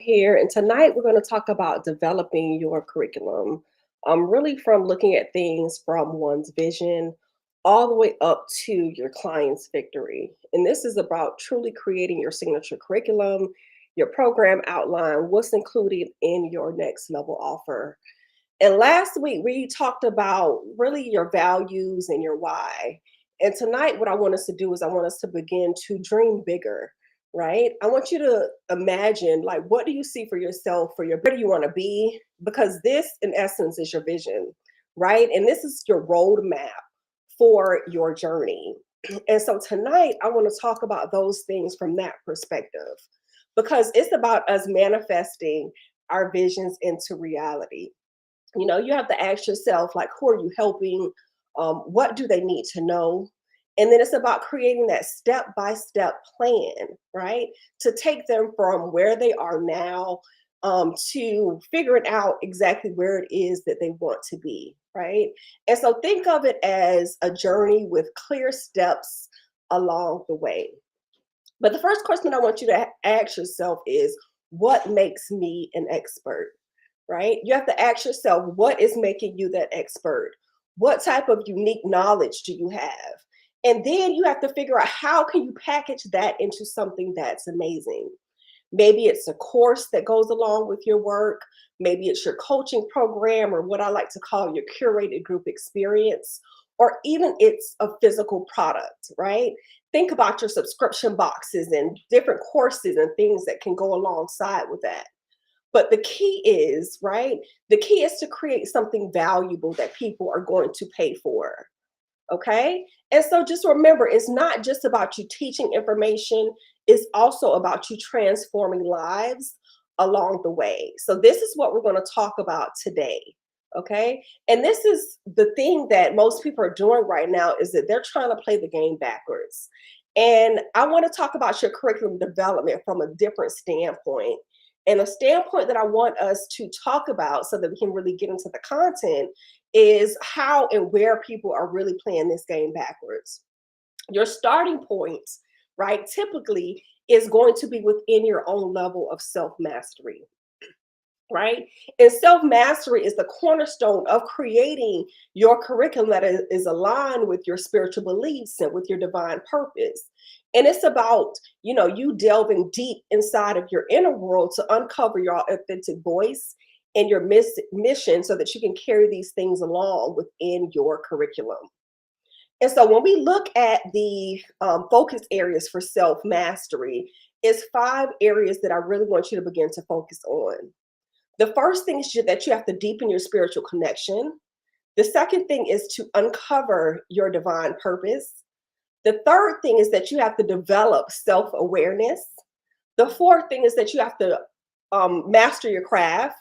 Here, and tonight we're going to talk about developing your curriculum. Really from looking at things from one's vision all the way up to your client's victory. And this is about truly creating your signature curriculum, your program outline, what's included in your next level offer. And last week we talked about really your values and your why. And tonight, what I want us to do is I want us to begin to dream bigger, right? I want you to imagine, like, what do you see for yourself, for your where do you want to be? Because this, in essence, is your vision, right? And this is your roadmap for your journey. And so tonight, I want to talk about those things from that perspective because it's about us manifesting our visions into reality. You have to ask yourself, like, who are you helping? What do they need to know? And then it's about creating that step by step plan, right? To take them from where they are now to figuring out exactly where it is that they want to be, right? And so think of it as a journey with clear steps along the way. But the first question I want you to ask yourself is, what makes me an expert? Right? You have to ask yourself, what is making you that expert? What type of unique knowledge do you have? And then you have to figure out, how can you package that into something that's amazing? Maybe it's a course that goes along with your work. Maybe it's your coaching program, or what I like to call your curated group experience, or even it's a physical product, right? Think about your subscription boxes and different courses and things that can go alongside with that. But the key is, right? The key is to create something valuable that people are going to pay for. Okay. And so just remember, it's not just about you teaching information, it's also about you transforming lives along the way. So, this is what we're going to talk about today. Okay. And this is the thing that most people are doing right now, is that they're trying to play the game backwards. And I want to talk about your curriculum development from a different standpoint. And a standpoint that I want us to talk about so that we can really get into the content is how and where people are really playing this game backwards. Your starting point, right, typically is going to be within your own level of self mastery, right? And self mastery is the cornerstone of creating your curriculum that is aligned with your spiritual beliefs and with your divine purpose. And it's about, you delving deep inside of your inner world to uncover your authentic voice and your mission so that you can carry these things along within your curriculum. And so when we look at the focus areas for self mastery, it's 5 areas that I really want you to begin to focus on. The first thing is that you have to deepen your spiritual connection. The second thing is to uncover your divine purpose. The third thing is that you have to develop self awareness. The fourth thing is that you have to master your craft.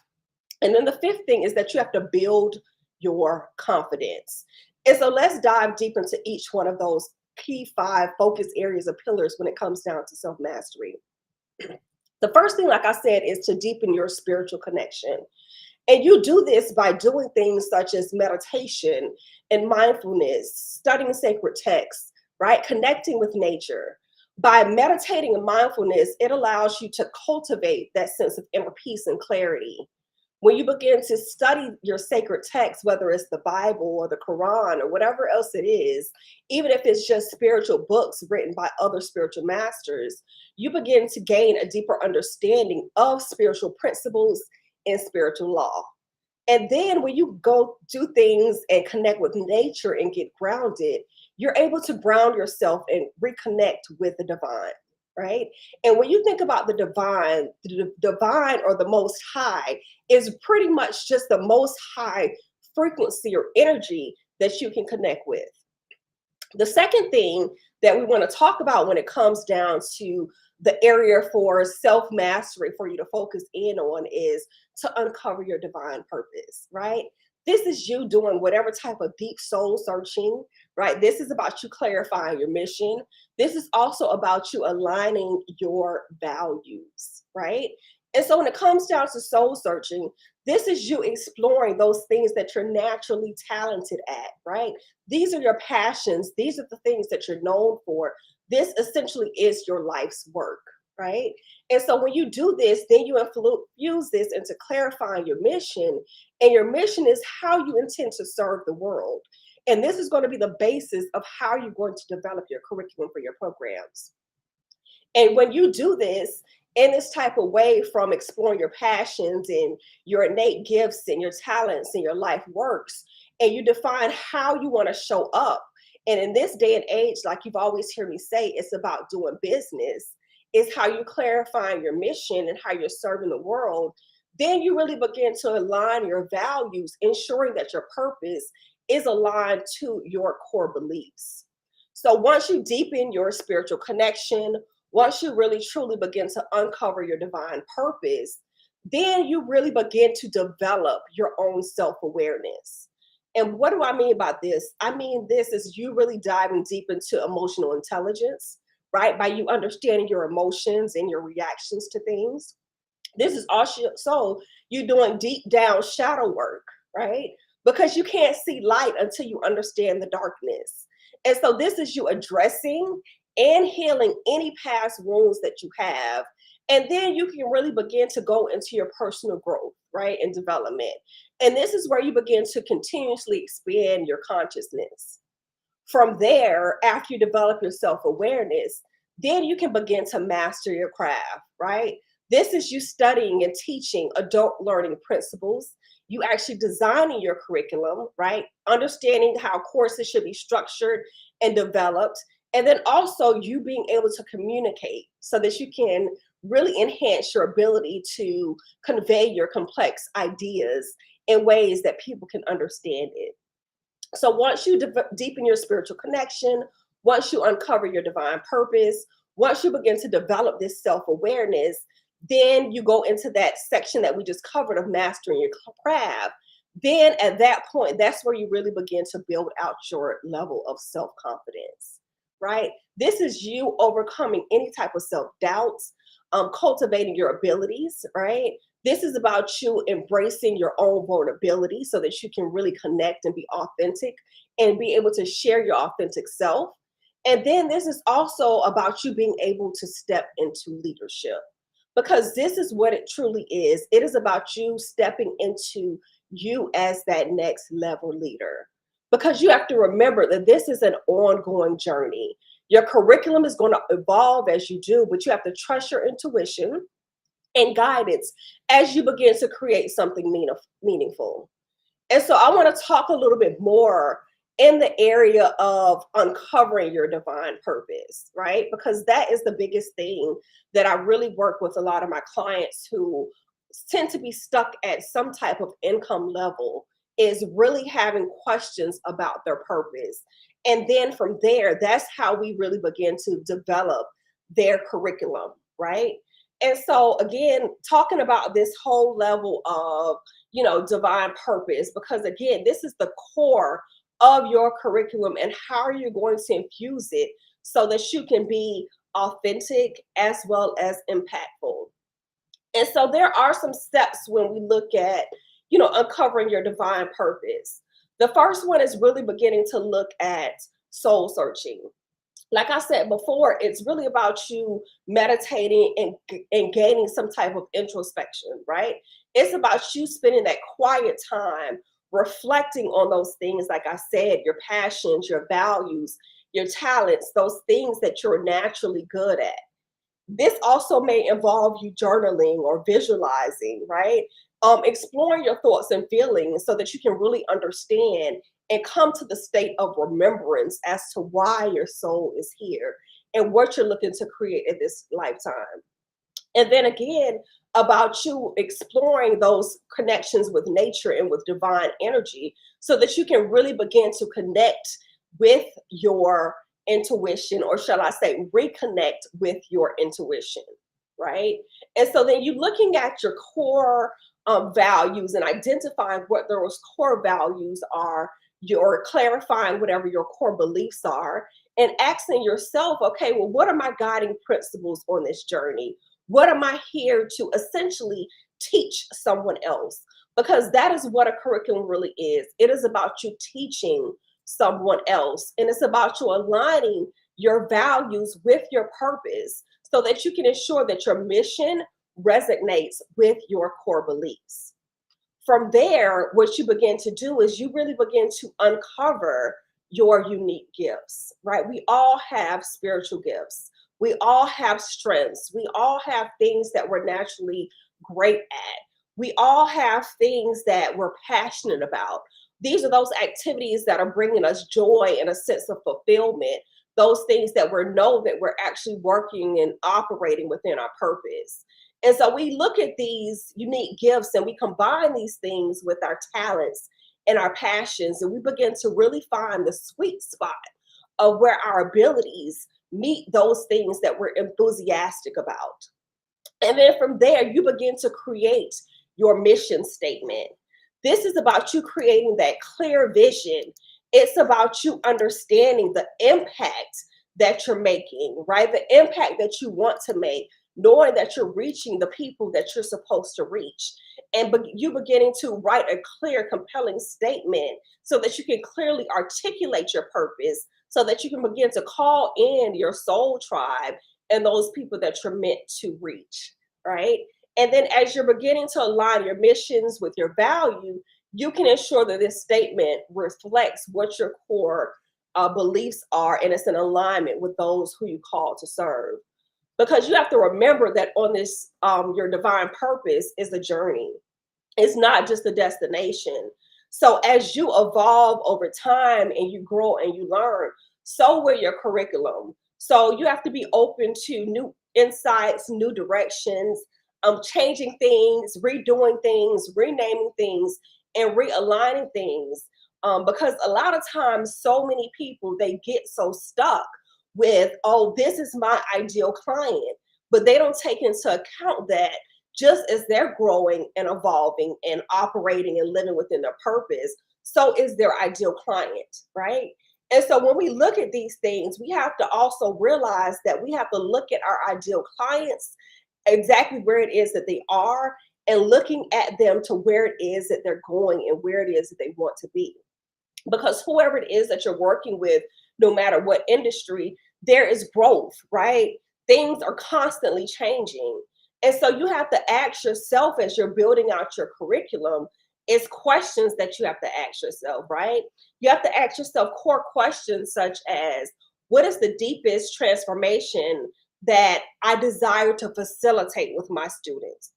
And then the fifth thing is that you have to build your confidence. And so let's dive deep into each one of those key 5 focus areas or pillars when it comes down to self mastery. The first thing, like I said, is to deepen your spiritual connection. And you do this by doing things such as meditation and mindfulness, studying sacred texts, right? Connecting with nature. By meditating and mindfulness, it allows you to cultivate that sense of inner peace and clarity. When you begin to study your sacred text, whether it's the Bible or the Quran or whatever else it is, even if it's just spiritual books written by other spiritual masters, you begin to gain a deeper understanding of spiritual principles and spiritual law. And then when you go do things and connect with nature and get grounded, you're able to ground yourself and reconnect with the divine, right? And when you think about the divine or the most high is pretty much just the most high frequency or energy that you can connect with. The second thing that we want to talk about when it comes down to the area for self mastery for you to focus in on is to uncover your divine purpose, right? This is you doing whatever type of deep soul searching, right? This is about you clarifying your mission. This is also about you aligning your values, right? And so when it comes down to soul searching, this is you exploring those things that you're naturally talented at, right? These are your passions. These are the things that you're known for. This essentially is your life's work, right? And so when you do this, then you infuse this into clarifying your mission. And your mission is how you intend to serve the world. And this is going to be the basis of how you're going to develop your curriculum for your programs. And when you do this in this type of way, from exploring your passions and your innate gifts and your talents and your life works, and you define how you want to show up. And in this day and age, like you've always heard me say, it's about doing business, is how you clarifying your mission and how you're serving the world. Then you really begin to align your values, ensuring that your purpose is aligned to your core beliefs. So once you deepen your spiritual connection, once you really truly begin to uncover your divine purpose, then you really begin to develop your own self awareness. And what do I mean by this? I mean, this is you really diving deep into emotional intelligence, right? By you understanding your emotions and your reactions to things. This is also you doing deep down shadow work, right? Because you can't see light until you understand the darkness. And so this is you addressing and healing any past wounds that you have. And then you can really begin to go into your personal growth, right? And development. And this is where you begin to continuously expand your consciousness. From there, after you develop your self awareness, then you can begin to master your craft, right? This is you studying and teaching adult learning principles. You actually designing your curriculum, right? Understanding how courses should be structured and developed. And then also you being able to communicate so that you can really enhance your ability to convey your complex ideas in ways that people can understand it. So once you deepen your spiritual connection, once you uncover your divine purpose, once you begin to develop this self awareness, then you go into that section that we just covered of mastering your craft. Then at that point, that's where you really begin to build out your level of self confidence, right? This is you overcoming any type of self doubts, cultivating your abilities, right? This is about you embracing your own vulnerability so that you can really connect and be authentic and be able to share your authentic self. And then this is also about you being able to step into leadership, because this is what it truly is. It is about you stepping into you as that next level leader. Because you have to remember that this is an ongoing journey. Your curriculum is going to evolve as you do, but you have to trust your intuition and guidance as you begin to create something meaningful. And so I want to talk a little bit more in the area of uncovering your divine purpose, right? Because that is the biggest thing that I really work with a lot of my clients who tend to be stuck at some type of income level, is really having questions about their purpose. And then from there, that's how we really begin to develop their curriculum, right? And so again, talking about this whole level of, divine purpose, because again, this is the core of your curriculum and how you're going to infuse it so that you can be authentic as well as impactful. And so there are some steps when we look at, uncovering your divine purpose. The first one is really beginning to look at soul searching. Like I said before, it's really about you meditating and gaining some type of introspection, right? It's about you spending that quiet time reflecting on those things, like I said, your passions, your values, your talents, those things that you're naturally good at. This also may involve you journaling or visualizing, right? Exploring your thoughts and feelings so that you can really understand and come to the state of remembrance as to why your soul is here and what you're looking to create in this lifetime. And then again, about you exploring those connections with nature and with divine energy so that you can really begin to connect with your intuition, or shall I say, reconnect with your intuition, right? And so then you're looking at your core values and identifying what those core values are. You're clarifying whatever your core beliefs are and asking yourself, okay, well, what are my guiding principles on this journey? What am I here to essentially teach someone else? Because that is what a curriculum really is. It is about you teaching someone else, and it's about you aligning your values with your purpose so that you can ensure that your mission resonates with your core beliefs. From there, what you begin to do is you really begin to uncover your unique gifts, right? We all have spiritual gifts. We all have strengths. We all have things that we're naturally great at. We all have things that we're passionate about. These are those activities that are bringing us joy and a sense of fulfillment. Those things that we know that we're actually working and operating within our purpose. And so we look at these unique gifts and we combine these things with our talents and our passions, and we begin to really find the sweet spot of where our abilities meet those things that we're enthusiastic about. And then from there, you begin to create your mission statement. This is about you creating that clear vision. It's about you understanding the impact that you're making, right? The impact that you want to make, knowing that you're reaching the people that you're supposed to reach. And you beginning to write a clear, compelling statement so that you can clearly articulate your purpose, so that you can begin to call in your soul tribe and those people that you're meant to reach, right? And then as you're beginning to align your missions with your value, you can ensure that this statement reflects what your core beliefs are, and it's in alignment with those who you call to serve. Because you have to remember that on this, your divine purpose is a journey. It's not just a destination. So as you evolve over time and you grow and you learn, so will your curriculum. So you have to be open to new insights, new directions, changing things, redoing things, renaming things, and realigning things. Because a lot of times, so many people, they get so stuck with, oh, this is my ideal client, but they don't take into account that just as they're growing and evolving and operating and living within their purpose, so is their ideal client, right? And so when we look at these things, we have to also realize that we have to look at our ideal clients exactly where it is that they are, and looking at them to where it is that they're going and where it is that they want to be. Because whoever it is that you're working with, no matter what industry, there is growth, right? Things are constantly changing. And so you have to ask yourself as you're building out your curriculum, is questions that you have to ask yourself, right? You have to ask yourself core questions such as, what is the deepest transformation that I desire to facilitate with my students?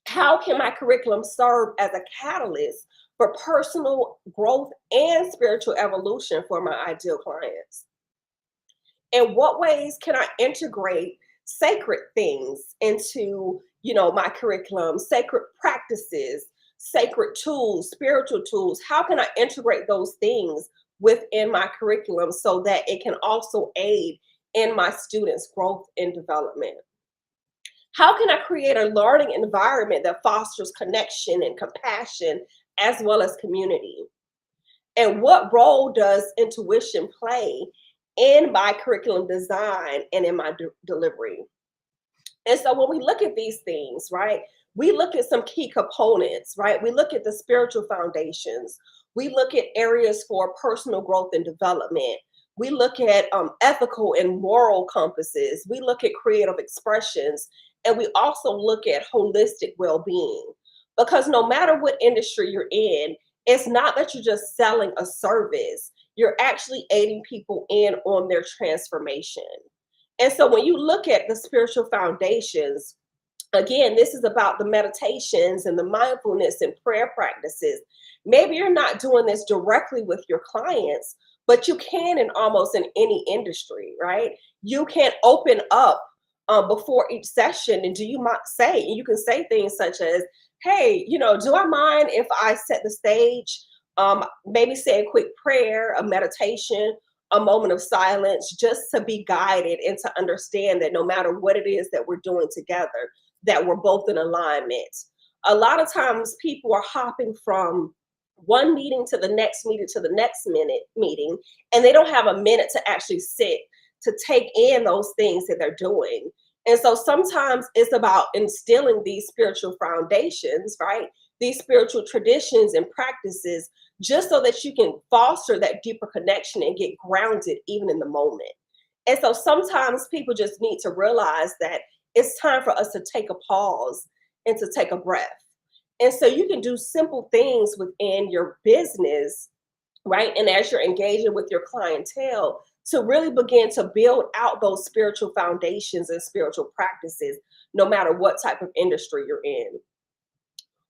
How can my curriculum serve as a catalyst for personal growth and spiritual evolution for my ideal clients? In what ways can I integrate sacred things into, my curriculum, sacred practices, sacred tools, spiritual tools? How can I integrate those things within my curriculum so that it can also aid in my students' growth and development? How can I create a learning environment that fosters connection and compassion as well as community? And what role does intuition play in my curriculum design and in my delivery? And so when we look at these things, right, we look at some key components, right? We look at the spiritual foundations. We look at areas for personal growth and development. We look at ethical and moral compasses. We look at creative expressions. And we also look at holistic well being. Because no matter what industry you're in, it's not that you're just selling a service, you're actually aiding people in on their transformation. And so when you look at the spiritual foundations, again, this is about the meditations and the mindfulness and prayer practices. Maybe you're not doing this directly with your clients, but you can in almost in any industry, right? You can open up before each session, and you can say things such as, hey, do I mind if I set the stage, maybe say a quick prayer, a meditation, a moment of silence, just to be guided and to understand that no matter what it is that we're doing together, that we're both in alignment. A lot of times people are hopping from one meeting to the next meeting to the next minute meeting, and they don't have a minute to actually sit to take in those things that they're doing. And so sometimes it's about instilling these spiritual foundations, right? These spiritual traditions and practices, just so that you can foster that deeper connection and get grounded even in the moment. And so sometimes people just need to realize that it's time for us to take a pause and to take a breath. And so you can do simple things within your business, right? And as you're engaging with your clientele, to really begin to build out those spiritual foundations and spiritual practices, no matter what type of industry you're in.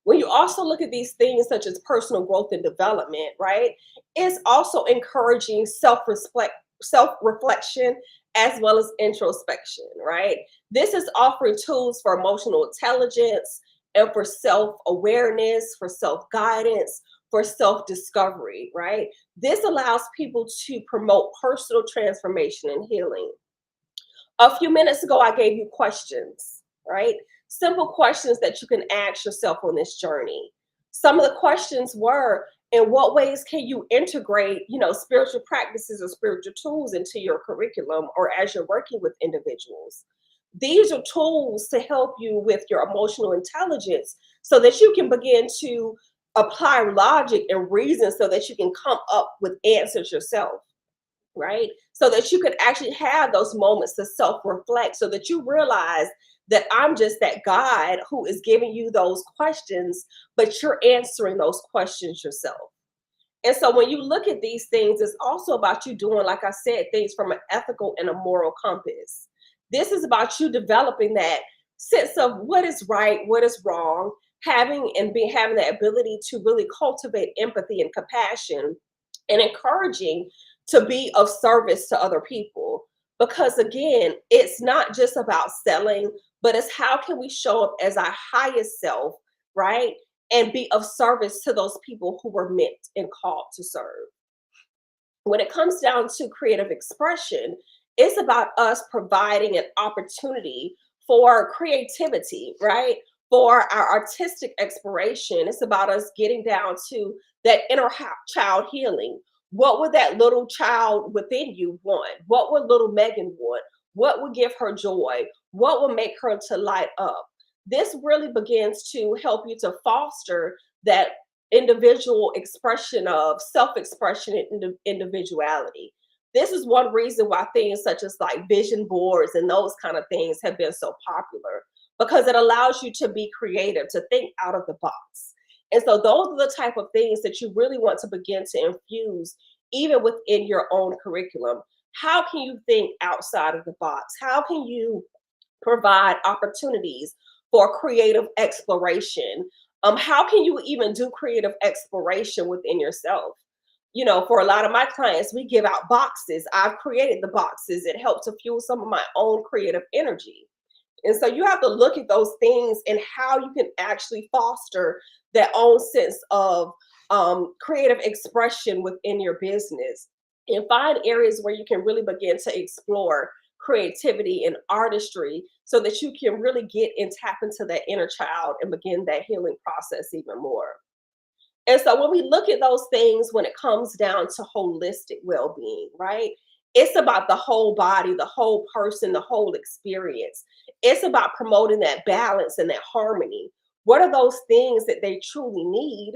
When you also look at these things such as personal growth and development, right? It's also encouraging self-reflection as well as introspection, right? This is offering tools for emotional intelligence and for self-awareness, for self-guidance, for self-discovery, right? This allows people to promote personal transformation and healing. A few minutes ago, I gave you questions, right? Simple questions that you can ask yourself on this journey. Some of the questions were, in what ways can you integrate, spiritual practices or spiritual tools into your curriculum or as you're working with individuals? These are tools to help you with your emotional intelligence so that you can begin to apply logic and reason so that you can come up with answers yourself, right? So that you could actually have those moments to self reflect so that you realize that I'm just that guide who is giving you those questions, but you're answering those questions yourself. And so when you look at these things, it's also about you doing, like I said, things from an ethical and a moral compass. This is about you developing that sense of what is right, what is wrong, having that ability to really cultivate empathy and compassion and encouraging to be of service to other people. Because again, it's not just about selling, but it's how can we show up as our highest self, right? And be of service to those people who were meant and called to serve. When it comes down to creative expression, it's about us providing an opportunity for creativity, right? For our artistic exploration. It's about us getting down to that child healing. What would that little child within you want? What would little Megan want? What would give her joy? What would make her to light up? This really begins to help you to foster that individual expression of self-expression and individuality. This is one reason why things such as like vision boards and those kind of things have been so popular, because it allows you to be creative, to think out of the box. And so those are the type of things that you really want to begin to infuse even within your own curriculum. How can you think outside of the box? How can you provide opportunities for creative exploration? How can you even do creative exploration within yourself? For a lot of my clients, we give out boxes. I've created the boxes. It helps to fuel some of my own creative energy. And so you have to look at those things and how you can actually foster that own sense of creative expression within your business and find areas where you can really begin to explore creativity and artistry so that you can really get and tap into that inner child and begin that healing process even more. And so when we look at those things, when it comes down to holistic well-being, right? It's about the whole body, the whole person, the whole experience. It's about promoting that balance and that harmony. What are those things that they truly need,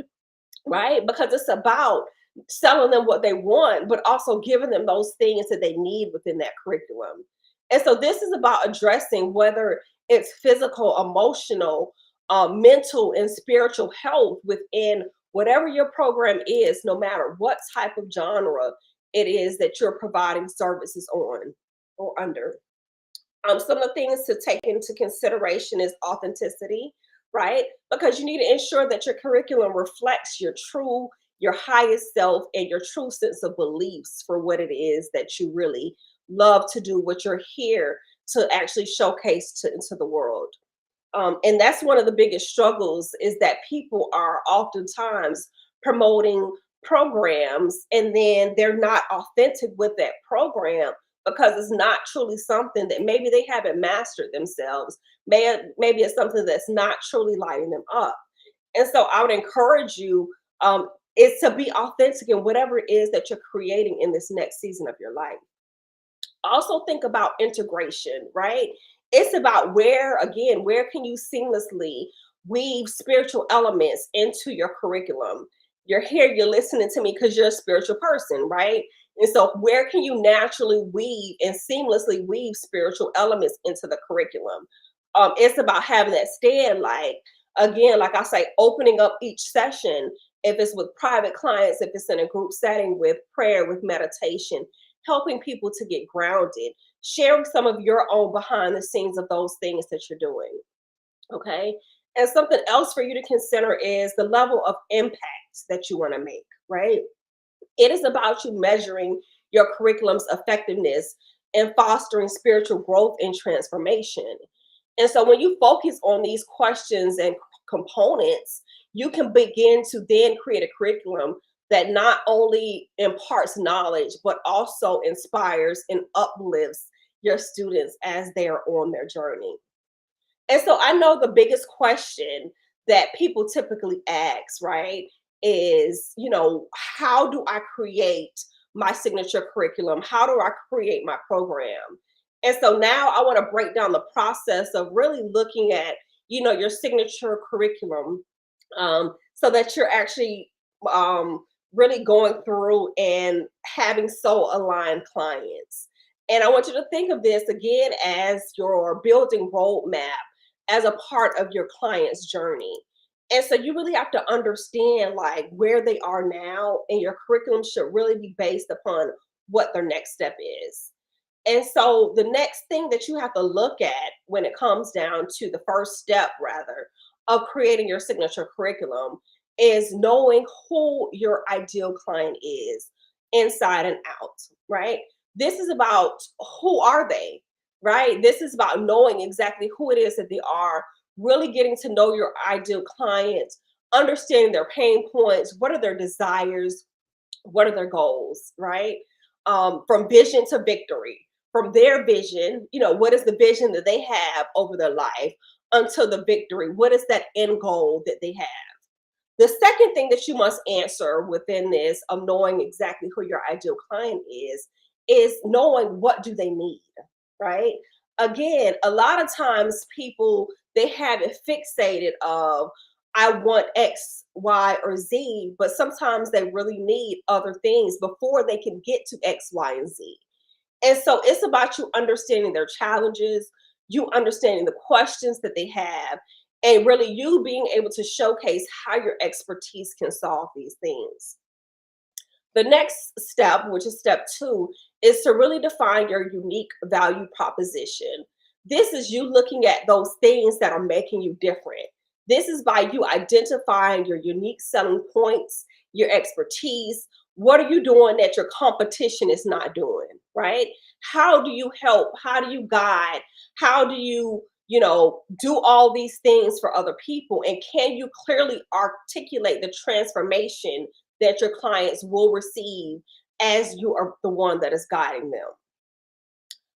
right? Because it's about selling them what they want, but also giving them those things that they need within that curriculum. And so this is about addressing whether it's physical, emotional, mental, and spiritual health within whatever your program is, no matter what type of genre it is that you're providing services on or under. Some of the things to take into consideration is authenticity, right? Because you need to ensure that your curriculum reflects your highest self and your true sense of beliefs for what it is that you really love to do, what you're here to actually showcase into the world. And that's one of the biggest struggles is that people are oftentimes promoting programs and then they're not authentic with that program because it's not truly something that maybe they haven't mastered themselves. Maybe it's something that's not truly lighting them up. And so I would encourage you is to be authentic in whatever it is that you're creating in this next season of your life. Also think about integration, right? It's about where can you seamlessly weave spiritual elements into your curriculum? You're here, you're listening to me because you're a spiritual person, right? And so, where can you naturally weave and seamlessly weave spiritual elements into the curriculum? It's about having that stand, like, again, like I say, opening up each session. If it's with private clients, if it's in a group setting with prayer, with meditation, helping people to get grounded, sharing some of your own behind the scenes of those things that you're doing. Okay. And something else for you to consider is the level of impact that you want to make, right? It is about you measuring your curriculum's effectiveness and fostering spiritual growth and transformation. And so when you focus on these questions and components, you can begin to then create a curriculum that not only imparts knowledge, but also inspires and uplifts your students as they are on their journey. And so I know the biggest question that people typically ask, right, is, how do I create my signature curriculum? How do I create my program? And so now I want to break down the process of really looking at, your signature curriculum, so that you're actually really going through and having so aligned clients. And I want you to think of this again as your building roadmap as a part of your client's journey. And so you really have to understand like where they are now, and your curriculum should really be based upon what their next step is. And so the next thing that you have to look at when it comes down to the first step, rather, of creating your signature curriculum is knowing who your ideal client is inside and out, right? This is about who are they, right? This is about knowing exactly who it is that they are, really getting to know your ideal client, understanding their pain points, what are their desires, what are their goals, right? From vision to victory, from their vision, what is the vision that they have over their life, until the victory? What is that end goal that they have? The second thing that you must answer within this of knowing exactly who your ideal client is knowing what do they need, right? Again, a lot of times people, they have it fixated of, I want X, Y, or Z, but sometimes they really need other things before they can get to X, Y, and Z. And so it's about you understanding their challenges, you understanding the questions that they have, and really you being able to showcase how your expertise can solve these things. The next step, which is step two, is to really define your unique value proposition. This is you looking at those things that are making you different. This is by you identifying your unique selling points, your expertise. What are you doing that your competition is not doing, right? How do you help? How do you guide? How do you, do all these things for other people? And can you clearly articulate the transformation that your clients will receive as you are the one that is guiding them?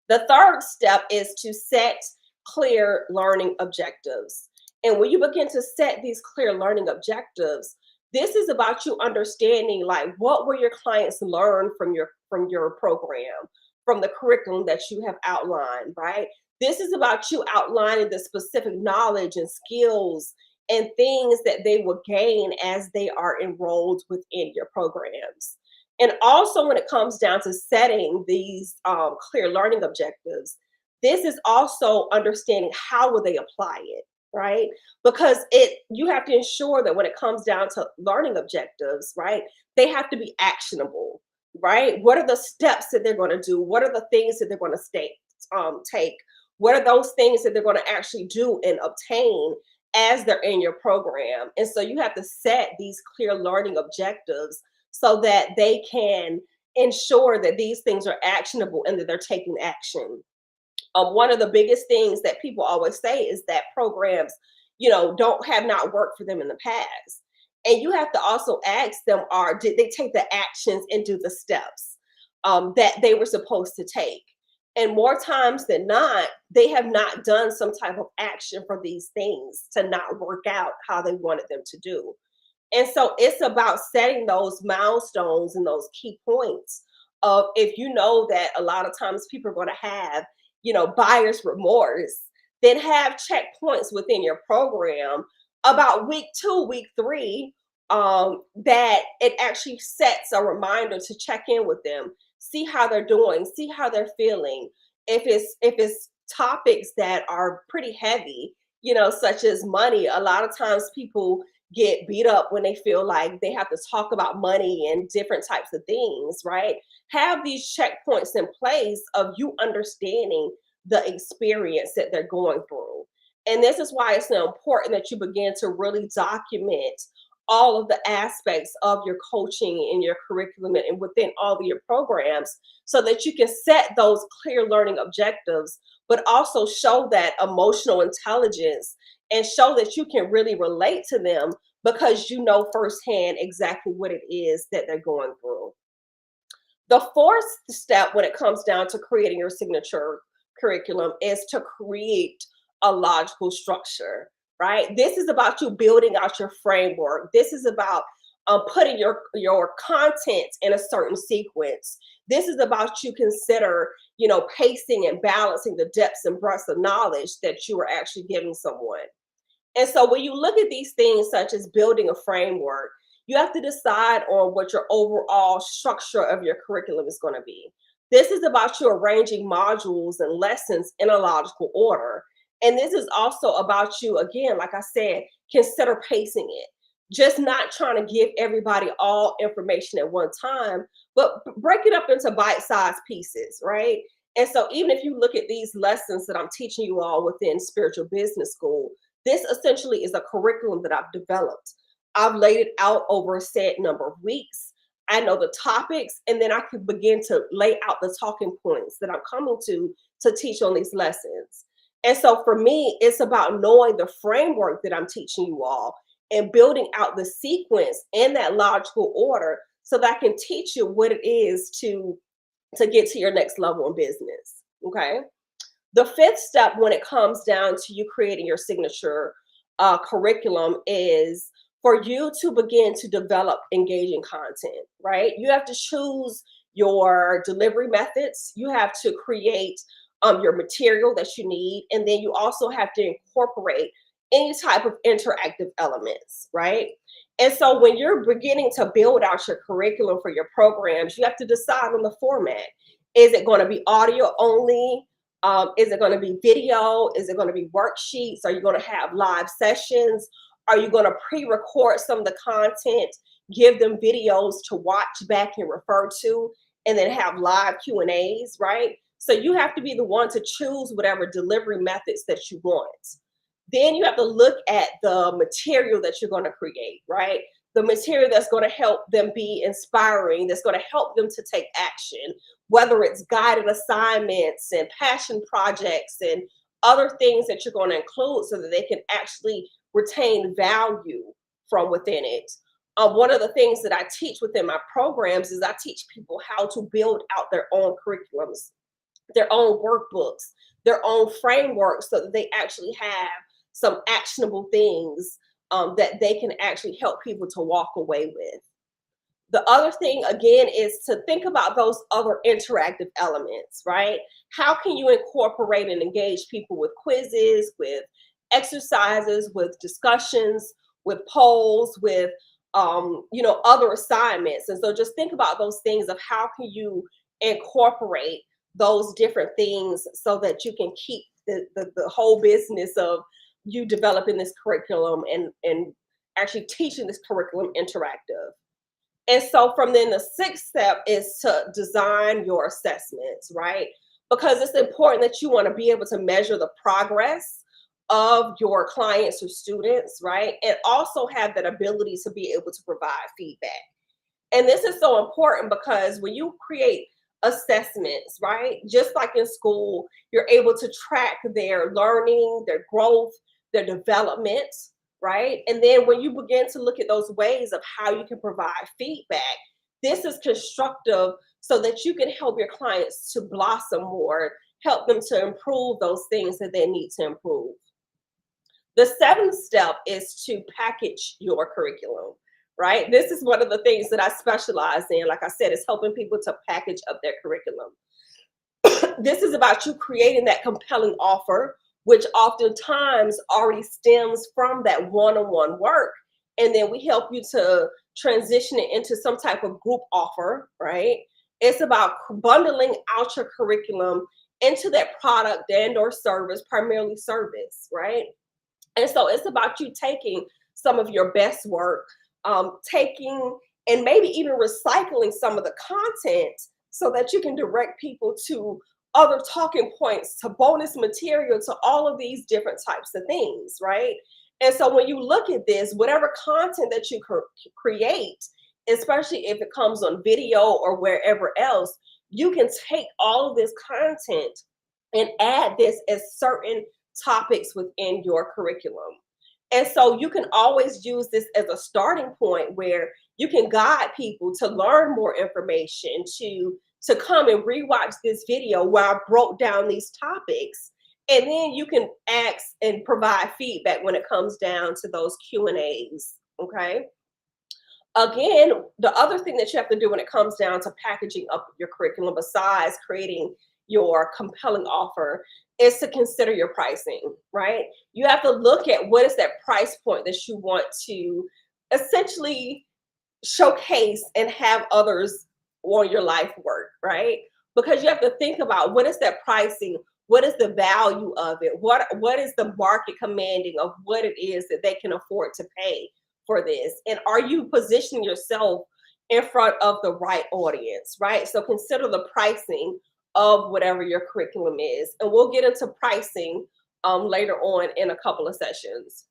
The third step is to set clear learning objectives. And when you begin to set these clear learning objectives, this is about you understanding like what will your clients learn from your program, from the curriculum that you have outlined, right? This is about you outlining the specific knowledge and skills and things that they will gain as they are enrolled within your programs. And also, when it comes down to setting these clear learning objectives, this is also understanding how will they apply it, right? Because you have to ensure that when it comes down to learning objectives, right, they have to be actionable, right? What are the steps that they're going to do? What are the things that they're going to take? What are those things that they're going to actually do and obtain as they're in your program? And so you have to set these clear learning objectives so that they can ensure that these things are actionable and that they're taking action. One of the biggest things that people always say is that programs, don't have not worked for them in the past. And you have to also ask them, did they take the actions and do the steps that they were supposed to take? And more times than not, they have not done some type of action for these things to not work out how they wanted them to do. And so it's about setting those milestones and those key points of, if you know that a lot of times people are going to have, buyer's remorse, then have checkpoints within your program about week 2, week 3, that it actually sets a reminder to check in with them. see how they're doing, see how they're feeling. If it's topics that are pretty heavy, such as money, a lot of times people get beat up when they feel like they have to talk about money and different types of things, right? Have these checkpoints in place of you understanding the experience that they're going through. And this is why it's so important that you begin to really document all of the aspects of your coaching and your curriculum and within all of your programs so that you can set those clear learning objectives, but also show that emotional intelligence and show that you can really relate to them because you know firsthand exactly what it is that they're going through. The fourth step when it comes down to creating your signature curriculum is to create a logical structure, right? This is about you building out your framework. This is about putting your content in a certain sequence. This is about you consider, pacing and balancing the depths and breadths of knowledge that you are actually giving someone. And so when you look at these things, such as building a framework, you have to decide on what your overall structure of your curriculum is going to be. This is about you arranging modules and lessons in a logical order. And this is also about you, again, like I said, consider pacing it. Just not trying to give everybody all information at one time, but break it up into bite sized pieces, right? And so, even if you look at these lessons that I'm teaching you all within Spiritual Business School, this essentially is a curriculum that I've developed. I've laid it out over a set number of weeks. I know the topics, and then I can begin to lay out the talking points that I'm coming to teach on these lessons. And so for me, it's about knowing the framework that I'm teaching you all and building out the sequence in that logical order so that I can teach you what it is to get to your next level in business. Okay. The fifth step when it comes down to you creating your signature curriculum is for you to begin to develop engaging content, right? You have to choose your delivery methods. You have to create your material that you need. And then you also have to incorporate any type of interactive elements, right? And so when you're beginning to build out your curriculum for your programs, you have to decide on the format. Is it going to be audio only? Is it going to be video? Is it going to be worksheets? Are you going to have live sessions? Are you going to pre-record some of the content, give them videos to watch back and refer to, and then have live Q&As, right? So you have to be the one to choose whatever delivery methods that you want. Then you have to look at the material that you're going to create, right? The material that's going to help them be inspiring, that's going to help them to take action, whether it's guided assignments and passion projects and other things that you're going to include so that they can actually retain value from within it. One of the things that I teach within my programs is I teach people how to build out their own curriculums, their own workbooks, their own frameworks so that they actually have some actionable things that they can actually help people to walk away with. The other thing, again, is to think about those other interactive elements, right? How can you incorporate and engage people with quizzes, with exercises, with discussions, with polls, with other assignments? And so just think about those things of how can you incorporate those different things so that you can keep the whole business of you developing this curriculum and actually teaching this curriculum interactive. And so from then the sixth step is to design your assessments, right? Because it's important that you want to be able to measure the progress of your clients or students, right? And also have that ability to be able to provide feedback. And this is so important because when you create assessments, right? Just like in school, you're able to track their learning, their growth, their development, right? And then when you begin to look at those ways of how you can provide feedback, this is constructive so that you can help your clients to blossom more, help them to improve those things that they need to improve. The seventh step is to package your curriculum, right? This is one of the things that I specialize in. Like I said, is helping people to package up their curriculum. This is about you creating that compelling offer, which oftentimes already stems from that one-on-one work. And then we help you to transition it into some type of group offer, right? It's about bundling out your curriculum into that product and or service, primarily service, right? And so it's about you taking some of your best work, taking and maybe even recycling some of the content so that you can direct people to other talking points, to bonus material, to all of these different types of things, right? And so when you look at this, whatever content that you create, especially if it comes on video or wherever else, you can take all of this content and add this as certain topics within your curriculum. And so you can always use this as a starting point where you can guide people to learn more information, to come and rewatch this video where I broke down these topics. And then you can ask and provide feedback when it comes down to those Q&As. Okay. Again, the other thing that you have to do when it comes down to packaging up your curriculum, besides creating your compelling offer, is to consider your pricing, right? You have to look at what is that price point that you want to essentially showcase and have others on your life work, right? Because you have to think about what is that pricing, what is the value of it, what is the market commanding of what it is that they can afford to pay for this, and are you positioning yourself in front of the right audience, right? So consider the pricing of whatever your curriculum is, and we'll get into pricing later on in a couple of sessions.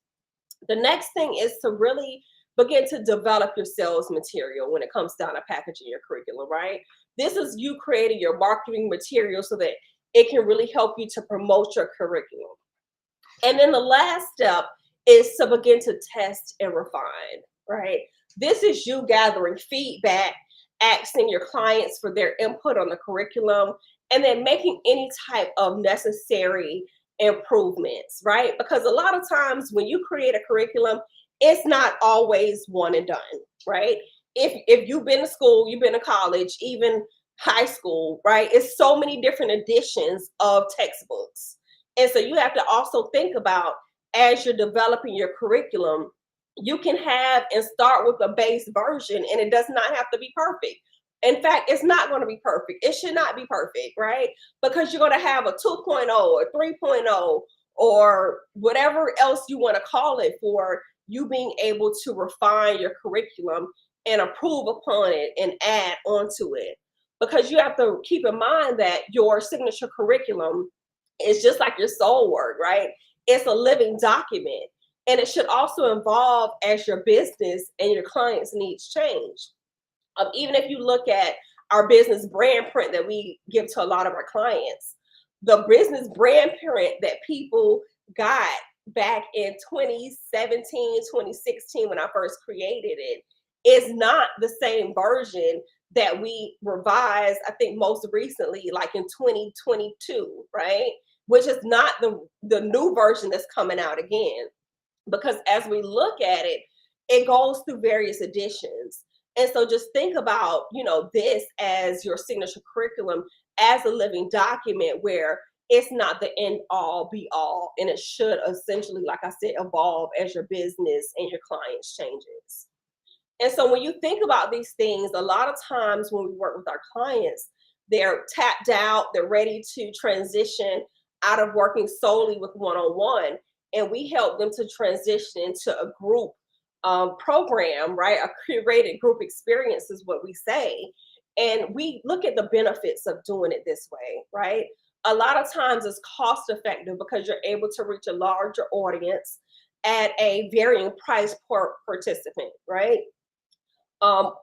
The next thing is to really begin to develop your sales material when it comes down to packaging your curriculum, right? This is you creating your marketing material so that it can really help you to promote your curriculum. And then the last step is to begin to test and refine, right? This is you gathering feedback, asking your clients for their input on the curriculum, and then making any type of necessary improvements, right? Because a lot of times when you create a curriculum, it's not always one and done, right? If you've been to school, you've been to college, even high school, right? It's so many different editions of textbooks. And so you have to also think about, as you're developing your curriculum, you can have and start with a base version, and it does not have to be perfect. In fact, it's not going to be perfect. It should not be perfect, right? Because you're going to have a 2.0 or 3.0 or whatever else you want to call it, for you being able to refine your curriculum and improve upon it and add onto it. Because you have to keep in mind that your signature curriculum is just like your soul work, right? It's a living document. And it should also evolve as your business and your clients' needs change. Even if you look at our business brand print that we give to a lot of our clients, the business brand print that people got back in 2017, 2016, when I first created it, is not the same version that we revised, I think most recently, like in 2022, right? Which is not the new version that's coming out again. Because as we look at it, it goes through various editions. And so just think about, this as your signature curriculum, as a living document where it's not the end all be all. And it should essentially, like I said, evolve as your business and your clients changes. And so when you think about these things, a lot of times when we work with our clients, they're tapped out, they're ready to transition out of working solely with one-on-one. And we help them to transition into a group program, right? A curated group experience is what we say. And we look at the benefits of doing it this way, right? A lot of times it's cost effective because you're able to reach a larger audience at a varying price per participant, right?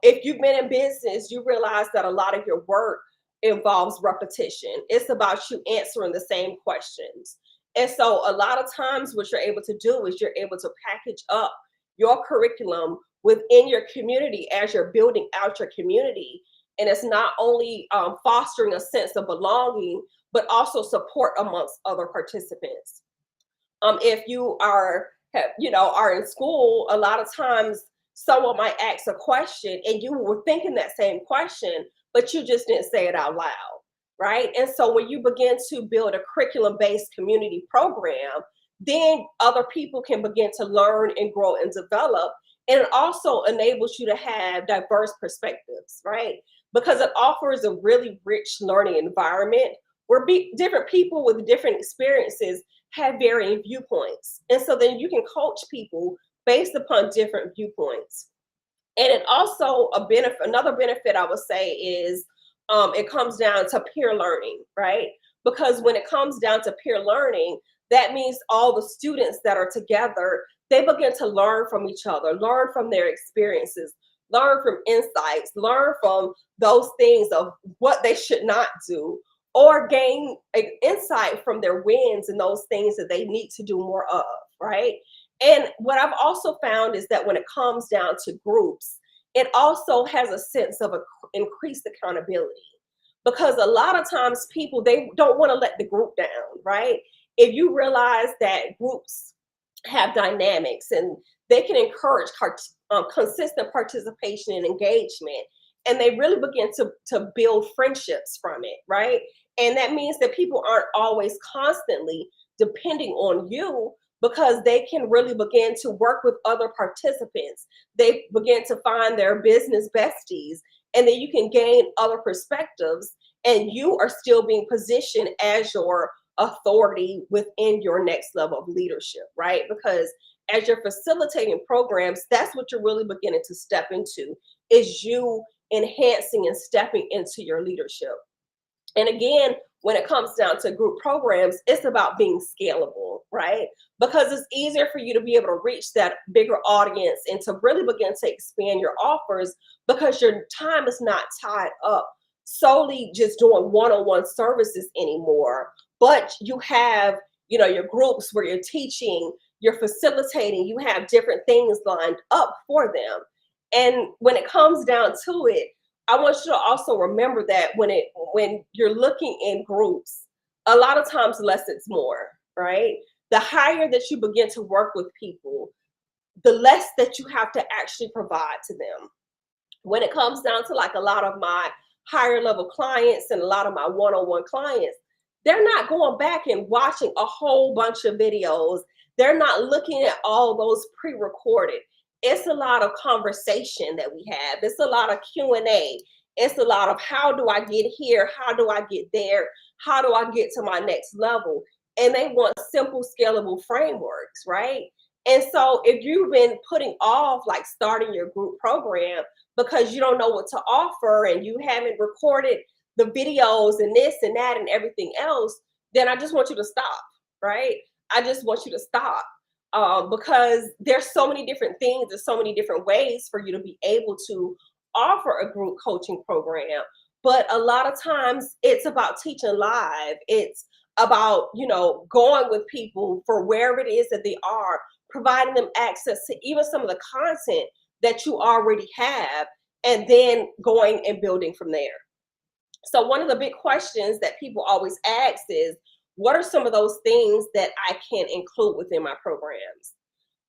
If you've been in business, you realize that a lot of your work involves repetition. It's about you answering the same questions. And so a lot of times what you're able to do is you're able to package up your curriculum within your community as you're building out your community. And it's not only fostering a sense of belonging, but also support amongst other participants. If you are in school, a lot of times someone might ask a question and you were thinking that same question, but you just didn't say it out loud, right? And so when you begin to build a curriculum-based community program, then other people can begin to learn and grow and develop. And it also enables you to have diverse perspectives, right? because it offers a really rich learning environment where different people with different experiences have varying viewpoints. And so then you can coach people based upon different viewpoints. And it also another benefit I would say is it comes down to peer learning, right? Because when it comes down to peer learning, that means all the students that are together, they begin to learn from each other, learn from their experiences, learn from insights, learn from those things of what they should not do, or gain insight from their wins and those things that they need to do more of, right? And what I've also found is that when it comes down to groups, it also has a sense of increased accountability, because a lot of times people, they don't want to let the group down, right? If you realize that groups have dynamics and they can encourage consistent participation and engagement, and they really begin to build friendships from it, right? And that means that people aren't always constantly depending on you, because they can really begin to work with other participants. They begin to find their business besties, and then you can gain other perspectives, and you are still being positioned as your authority within your next level of leadership, right? Because as you're facilitating programs, that's what you're really beginning to step into, is you enhancing and stepping into your leadership. And again, when it comes down to group programs, it's about being scalable, right? Because it's easier for you to be able to reach that bigger audience and to really begin to expand your offers, because your time is not tied up solely just doing one-on-one services anymore. But you have, your groups where you're teaching, you're facilitating, you have different things lined up for them. And when it comes down to it, I want you to also remember that when you're looking in groups, a lot of times less is more, right? The higher that you begin to work with people, the less that you have to actually provide to them. When it comes down to like a lot of my higher level clients and a lot of my one-on-one clients, they're not going back and watching a whole bunch of videos. They're not looking at all those pre-recorded. It's a lot of conversation that we have. It's a lot of Q&A. It's a lot of, how do I get here? How do I get there? How do I get to my next level? And they want simple, scalable frameworks, right? And so if you've been putting off like starting your group program because you don't know what to offer and you haven't recorded the videos and this and that and everything else, then I just want you to stop, right? I just want you to stop, because there's so many different things, there's so many different ways for you to be able to offer a group coaching program. But a lot of times it's about teaching live. It's about, going with people for wherever it is that they are, providing them access to even some of the content that you already have, and then going and building from there. So one of the big questions that people always ask is, what are some of those things that I can include within my programs?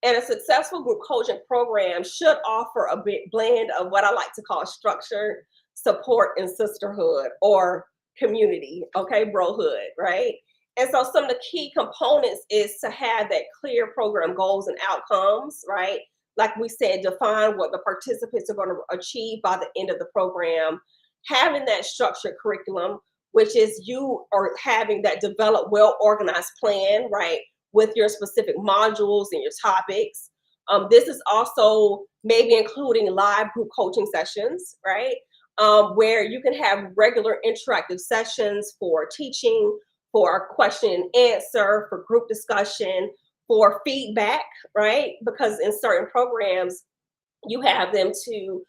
And a successful group coaching program should offer a big blend of what I like to call structure, support, and sisterhood, or community, okay, brohood, right? And so some of the key components is to have that clear program goals and outcomes, right? Like we said, define what the participants are going to achieve by the end of the program, having that structured curriculum, which is you are having that developed, well-organized plan, right, with your specific modules and your topics. This is also maybe including live group coaching sessions, right, where you can have regular interactive sessions for teaching, for question and answer, for group discussion, for feedback, right? Because in certain programs, you have them to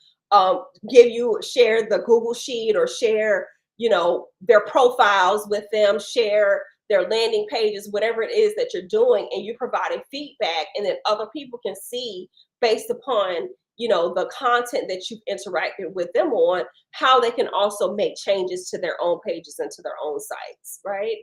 share the Google Sheet, or share, their profiles with them, share their landing pages, whatever it is that you're doing, and you're providing feedback, and then other people can see based upon, the content that you've interacted with them on, how they can also make changes to their own pages and to their own sites, right?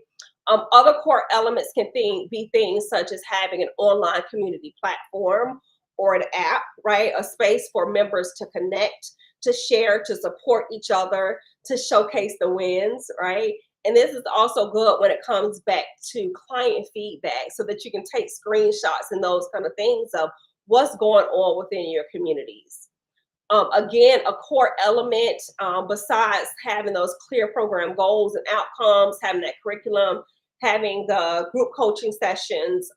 Other core elements can be things such as having an online community platform or an app, right? A space for members to connect, to share, to support each other, to showcase the wins, right? And this is also good when it comes back to client feedback, so that you can take screenshots and those kind of things of what's going on within your communities. Again, a core element, besides having those clear program goals and outcomes, having that curriculum, having the group coaching sessions,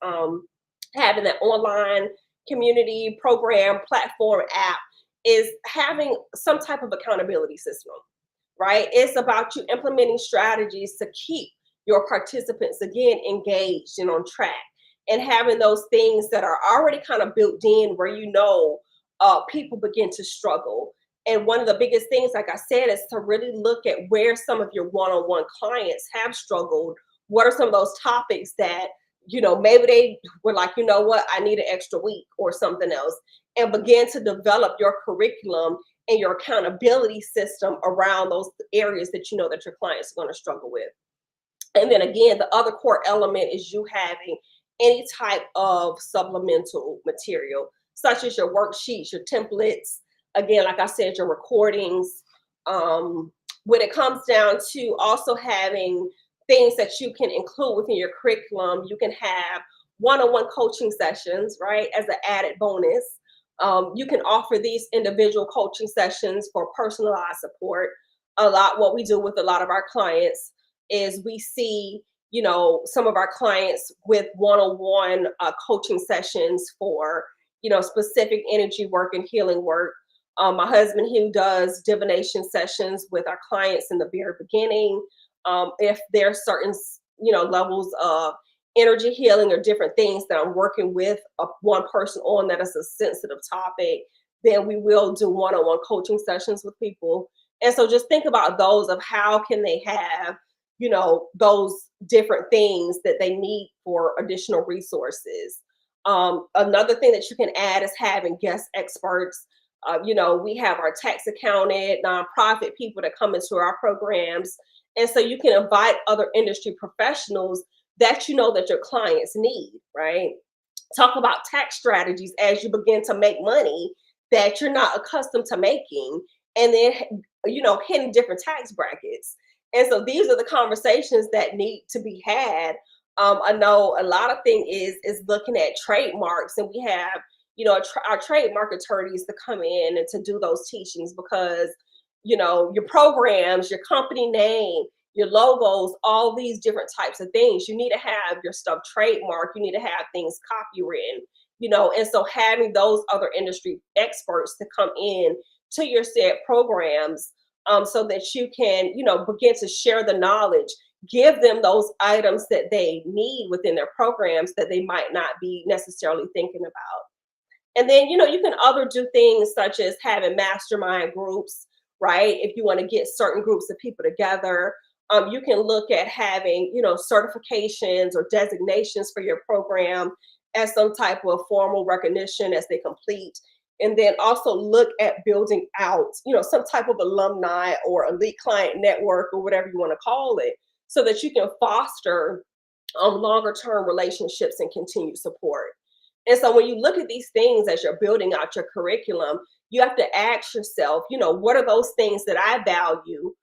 having that online community program platform app, is having some type of accountability system, right? It's about you implementing strategies to keep your participants again engaged and on track, and having those things that are already kind of built in where people begin to struggle. And one of the biggest things, like I said, is to really look at where some of your one-on-one clients have struggled. What are some of those topics that, maybe they were like, you know what, I need an extra week or something else, and begin to develop your curriculum and your accountability system around those areas that you know that your clients are going to struggle with. And then again, the other core element is you having any type of supplemental material, such as your worksheets, your templates, again, like I said, your recordings. When it comes down to also having things that you can include within your curriculum, you can have one-on-one coaching sessions, right, as an added bonus. You can offer these individual coaching sessions for personalized support. A lot, what we do with a lot of our clients is we see, some of our clients with one-on-one coaching sessions for, specific energy work and healing work. My husband, who does divination sessions with our clients in the very beginning. If there's certain, levels of energy healing or different things that I'm working with one person on that is a sensitive topic, then we will do one-on-one coaching sessions with people. And so just think about those of how can they have, those different things that they need for additional resources. Another thing that you can add is having guest experts. We have our tax accountant, nonprofit people that come into our programs. And so you can invite other industry professionals that you know that your clients need, right? Talk about tax strategies as you begin to make money that you're not accustomed to making, and then, hitting different tax brackets. And so these are the conversations that need to be had. I know a lot of thing is looking at trademarks, and we have, our trademark attorneys to come in and to do those teachings, because, your programs, your company name, your logos, all these different types of things, you need to have your stuff trademarked. You need to have things copywritten, and so having those other industry experts to come in to your said programs, so that you can, begin to share the knowledge, give them those items that they need within their programs that they might not be necessarily thinking about. And then, you can other do things such as having mastermind groups, right? If you want to get certain groups of people together, you can look at having, certifications or designations for your program as some type of formal recognition as they complete. And then also look at building out, some type of alumni or elite client network or whatever you want to call it, so that you can foster longer term relationships and continued support. And so when you look at these things as you're building out your curriculum, you have to ask yourself, what are those things that I value,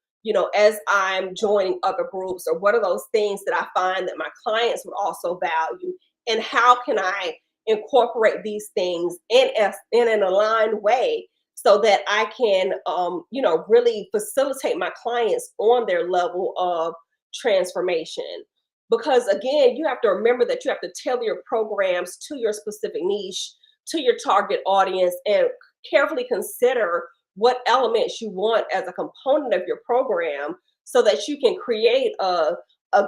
as I'm joining other groups, or what are those things that I find that my clients would also value, and how can I incorporate these things in an aligned way so that I can, really facilitate my clients on their level of transformation. Because again, you have to remember that you have to tailor your programs to your specific niche, to your target audience, and carefully consider what elements you want as a component of your program, so that you can create a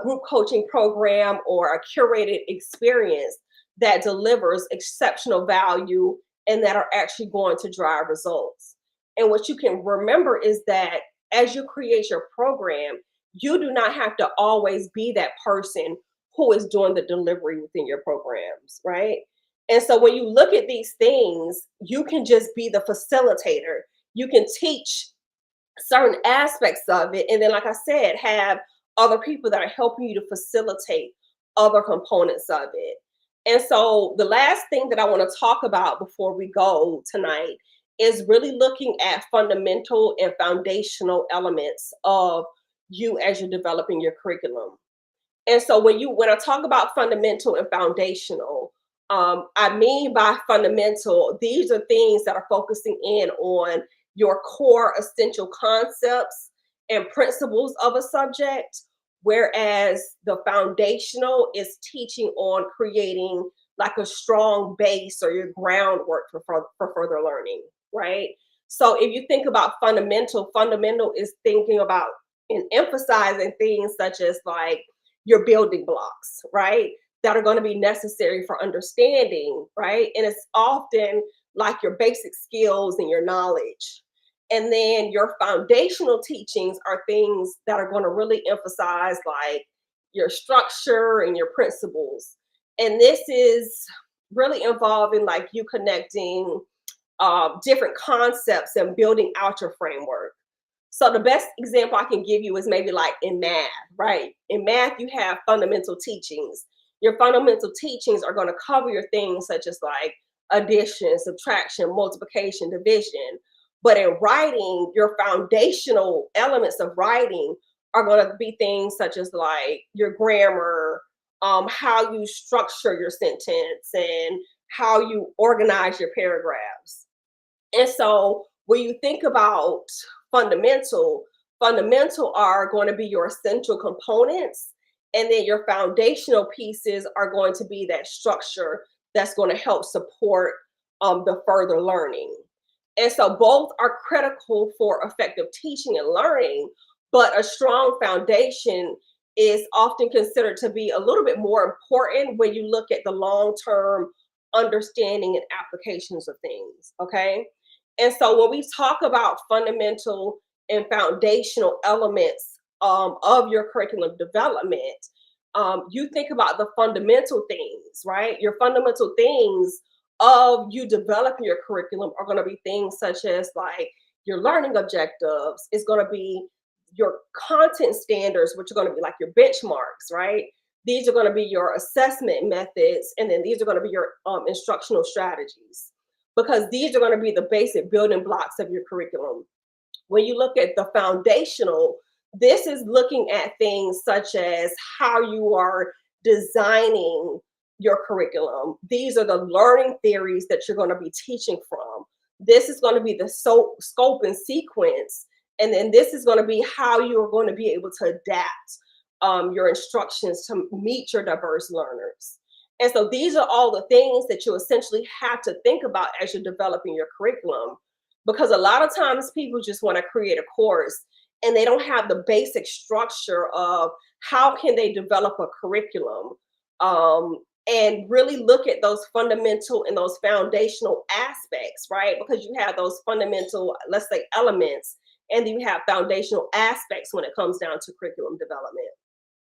group coaching program or a curated experience that delivers exceptional value and that are actually going to drive results. And what you can remember is that as you create your program, you do not have to always be that person who is doing the delivery within your programs, right? And so when you look at these things, you can just be the facilitator. You can teach certain aspects of it. And then, like I said, have other people that are helping you to facilitate other components of it. And so the last thing that I want to talk about before we go tonight is really looking at fundamental and foundational elements of you as you're developing your curriculum. And so when I talk about fundamental and foundational, I mean by fundamental, these are things that are focusing in on your core essential concepts and principles of a subject, whereas the foundational is teaching on creating like a strong base or your groundwork for further learning, right? So if you think about fundamental, fundamental is thinking about and emphasizing things such as like your building blocks, right? That are going to be necessary for understanding, right? And it's often like your basic skills and your knowledge. And then your foundational teachings are things that are going to really emphasize like your structure and your principles. And this is really involving like you connecting different concepts and building out your framework. So the best example I can give you is maybe like in math, right? In math, you have fundamental teachings. Your fundamental teachings are going to cover your things such as like addition, subtraction, multiplication, division. But in writing, your foundational elements of writing are going to be things such as like your grammar, how you structure your sentence, and how you organize your paragraphs. And so when you think about fundamental, fundamental are going to be your essential components. And then your foundational pieces are going to be that structure that's going to help support the further learning. And so both are critical for effective teaching and learning, but a strong foundation is often considered to be a little bit more important when you look at the long term understanding and applications of things. Okay. And so when we talk about fundamental and foundational elements of your curriculum development, you think about the fundamental things, right? Your fundamental things of you developing your curriculum are going to be things such as like your learning objectives, is going to be your content standards, which are going to be like your benchmarks, right? These are going to be your assessment methods, and then these are going to be your instructional strategies, because these are going to be the basic building blocks of your curriculum. When you look at the foundational, this is looking at things such as how you are designing your curriculum. These are the learning theories that you're going to be teaching from. This is going to be the scope and sequence. And then this is going to be how you are going to be able to adapt your instructions to meet your diverse learners. And so these are all the things that you essentially have to think about as you're developing your curriculum, because a lot of times people just want to create a course and they don't have the basic structure of how can they develop a curriculum, and really look at those fundamental and those foundational aspects, right? Because you have those fundamental, let's say, elements, and you have foundational aspects when it comes down to curriculum development.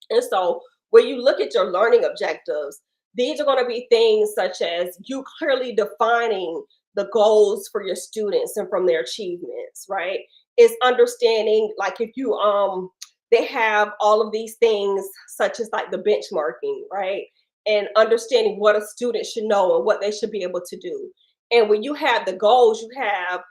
And so when you look at your learning objectives, these are going to be things such as you clearly defining the goals for your students and from their achievements, right? Is understanding like if you they have all of these things such as like the benchmarking, right? And understanding what a student should know and what they should be able to do. And when you have the goals, you have,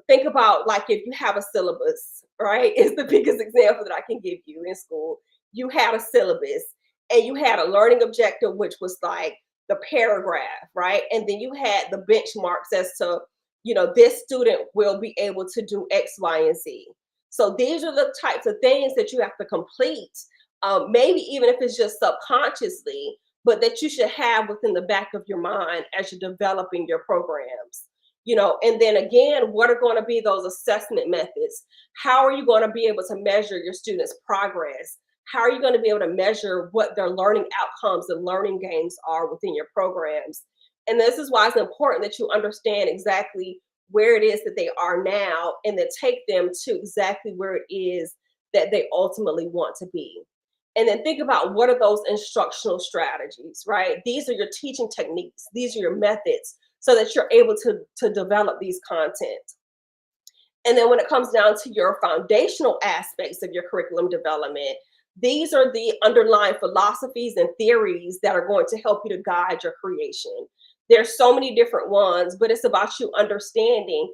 think about like if you have a syllabus, right? Is the biggest example that I can give you in school. You had a syllabus and you had a learning objective, which was like the paragraph, right? And then you had the benchmarks as to, this student will be able to do X, Y, and Z. So these are the types of things that you have to complete, maybe even if it's just subconsciously, but that you should have within the back of your mind as you're developing your programs. And then again, what are going to be those assessment methods? How are you going to be able to measure your students' progress? How are you going to be able to measure what their learning outcomes and learning gains are within your programs? And this is why it's important that you understand exactly where it is that they are now and then take them to exactly where it is that they ultimately want to be. And then think about what are those instructional strategies, right? These are your teaching techniques. These are your methods so that you're able to develop these content. And then when it comes down to your foundational aspects of your curriculum development, these are the underlying philosophies and theories that are going to help you to guide your creation. There's so many different ones, but it's about you understanding,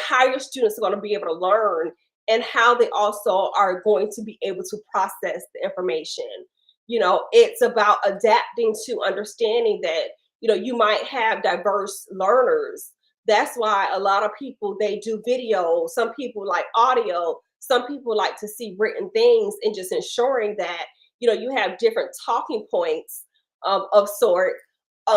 how your students are going to be able to learn and how they also are going to be able to process the information. It's about adapting to understanding that You might have diverse learners. That's why a lot of people, they do video. Some people like audio. Some people like to see written things, and just ensuring that you have different talking points of sort,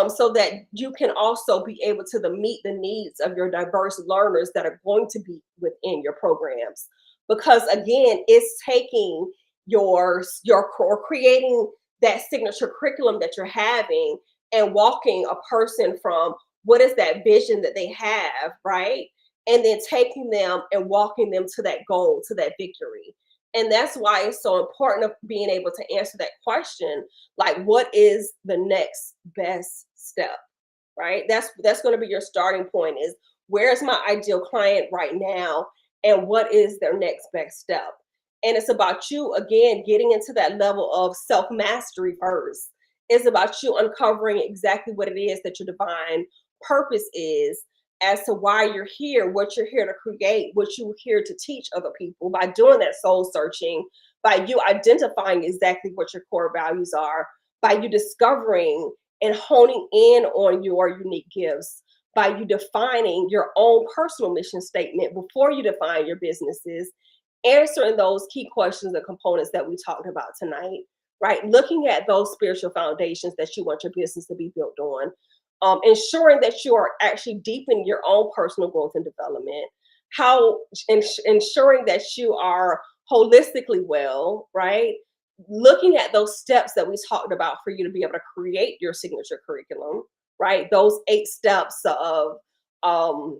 so that you can also be able to meet the needs of your diverse learners that are going to be within your programs. Because again, it's taking or creating that signature curriculum that you're having, and walking a person from what is that vision that they have, right? And then taking them and walking them to that goal, to that victory. And that's why it's so important of being able to answer that question, like, what is the next best step, right? That's going to be your starting point, is where's my ideal client right now, and what is their next best step. And it's about you, again, getting into that level of self mastery first. It's about you uncovering exactly what it is that your divine purpose is, as to why you're here, what you're here to create, what you're here to teach other people. By doing that soul searching, by you identifying exactly what your core values are, by you discovering and honing in on your unique gifts, by you defining your own personal mission statement before you define your businesses, answering those key questions and components that we talked about tonight, right? Looking at those spiritual foundations that you want your business to be built on, ensuring that you are actually deepening your own personal growth and development, how ensuring that you are holistically well, right? Looking at those steps that we talked about for you to be able to create your signature curriculum, right? Those 8 steps of um,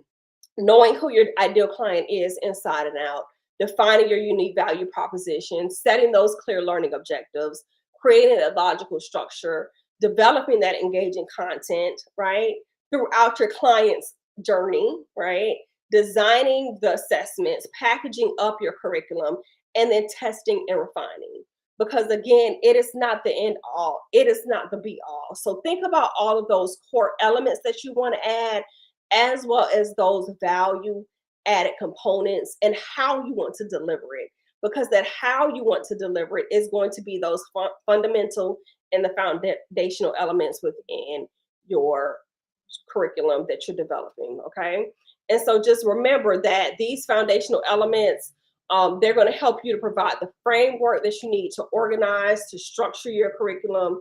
knowing who your ideal client is inside and out, defining your unique value proposition, setting those clear learning objectives, creating a logical structure, developing that engaging content, right? Throughout your client's journey, right? Designing the assessments, packaging up your curriculum, and then testing and refining. Because again, it is not the end all, it is not the be all. So think about all of those core elements that you want to add, as well as those value added components, and how you want to deliver it. Because that how you want to deliver it is going to be those fundamental and the foundational elements within your curriculum that you're developing. Okay. And so just remember that these foundational elements, they're going to help you to provide the framework that you need to organize, to structure your curriculum,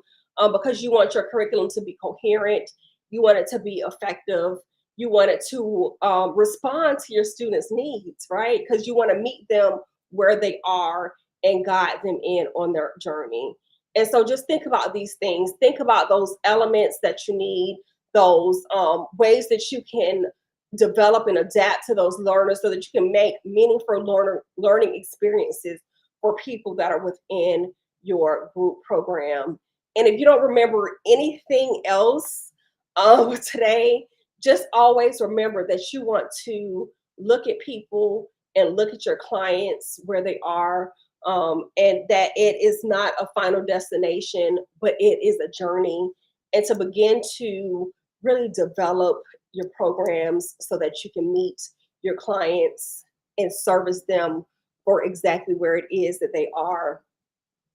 because you want your curriculum to be coherent, you want it to be effective, you want it to respond to your students' needs, right? Because you want to meet them where they are and guide them in on their journey. And so just think about these things. Think about those elements that you need, those ways that you can develop and adapt to those learners, so that you can make meaningful learning experiences for people that are within your group program. And if you don't remember anything else today, just always remember that you want to look at people and look at your clients where they are, and that it is not a final destination, but it is a journey. And to begin to really develop your programs so that you can meet your clients and service them for exactly where it is that they are